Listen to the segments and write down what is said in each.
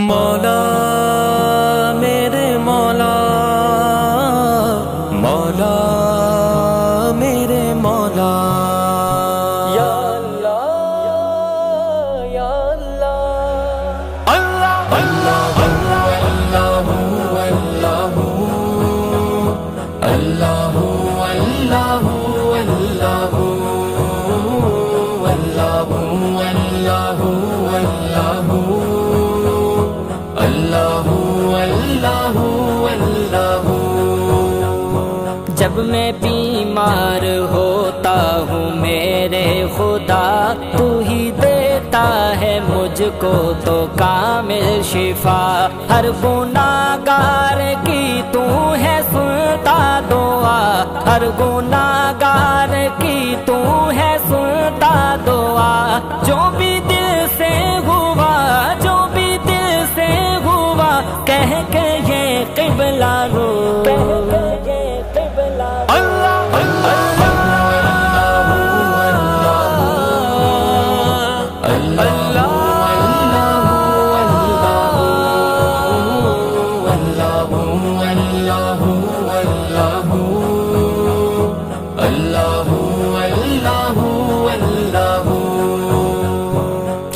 مولا میرے مولا، مولا میرے مولا، یا اللہ یا اللہ، اللہ اللہ اللہ اللہ اللہ اللہ اللہ جب میں بیمار ہوتا ہوں میرے خدا، تو ہی دیتا ہے مجھ کو تو کامل شفا، ہر گناہ گار کی تو ہے سنتا دعا، ہر گناہ گار کی تو ہے سنتا دعا، جو بھی دل سے ہوا جو بھی دل سے ہوا، کہہ کے یہ قبلہ رو،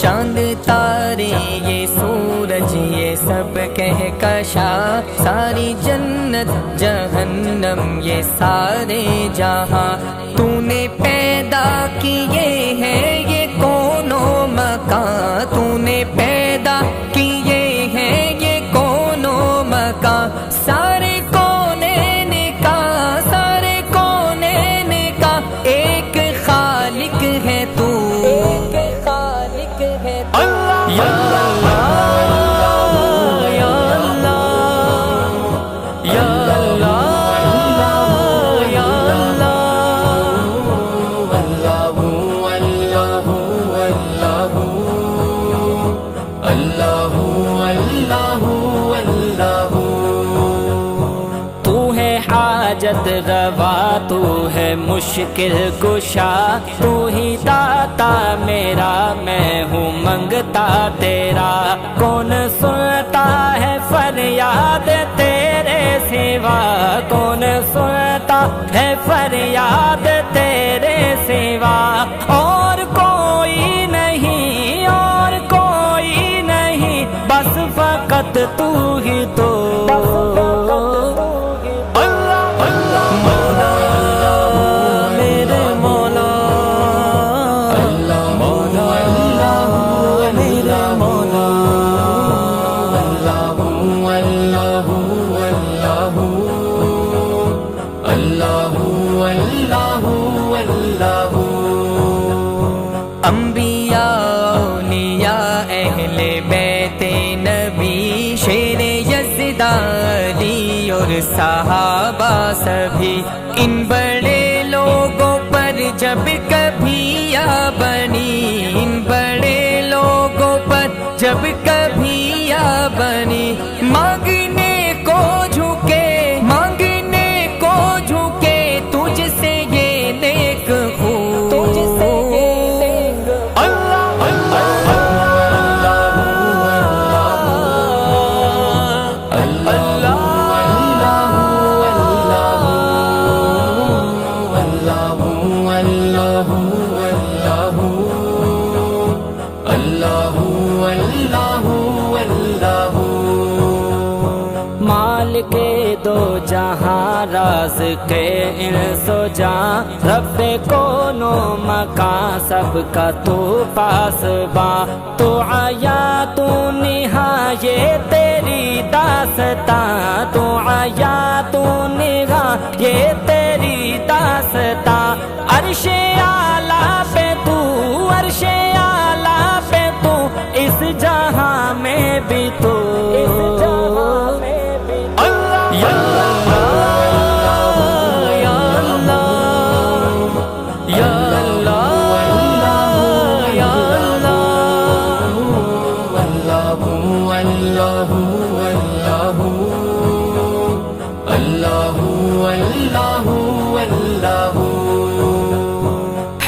چاند تارے یہ سورج یہ سب کہکشاں، ساری جنت جہنم یہ سارے جہاں، تو نے پیدا کیے ہیں یہ کون و مکان، تو نے پیدا کیے ہیں یہ کون و مکان، سارے کونین کا سارے کونین کا ایک خالق ہے تو، ایک خالق ہے تو، یا حاجت روا تو ہے مشکل کشا، تو ہی داتا میرا میں ہوں منگتا تیرا، کون سنتا ہے فریاد تیرے سوا، کون سنتا ہے فریاد تیرے سوا، اور کوئی نہیں اور کوئی نہیں، بس فقط تو ہی تو، انبیاء اولیاء اہل بیت نبی، شیر یزد علی اور صحابہ سبھی، ان بڑے لوگوں پر جب کبھی آ بنی، ان بڑے لوگوں پر جب کبھی آ بنی، مانگنے کو جھکے مانگنے کو جھکے، تجھ سے یہ نیک خون، تجھ سے کے دو جہاں راز کے انس و جاں، رب کون و مکان سب کا تو پاسباں، تو آیا تو نہا یہ تیری داستاں، تو آیا تو نہا یہ تیری داستاں، عرش اعلیٰ پہ تو عرش اعلیٰ پہ تو، اس جہاں میں بھی تو، اس جہاں میں یا اللہ یا اللہ یا اللہ یا اللہ، اللہ اللہ اللہ اللہ،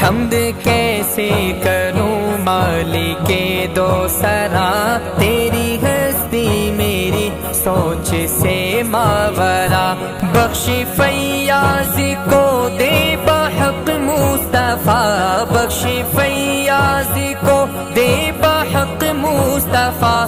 حمد کیسے کروں مالک دو سرا، تیری ہستی سے ماورا، بخش فیاضی کو دے بحق مصطفیٰ، بخش فیاضی کو دے بحق مصطفیٰ،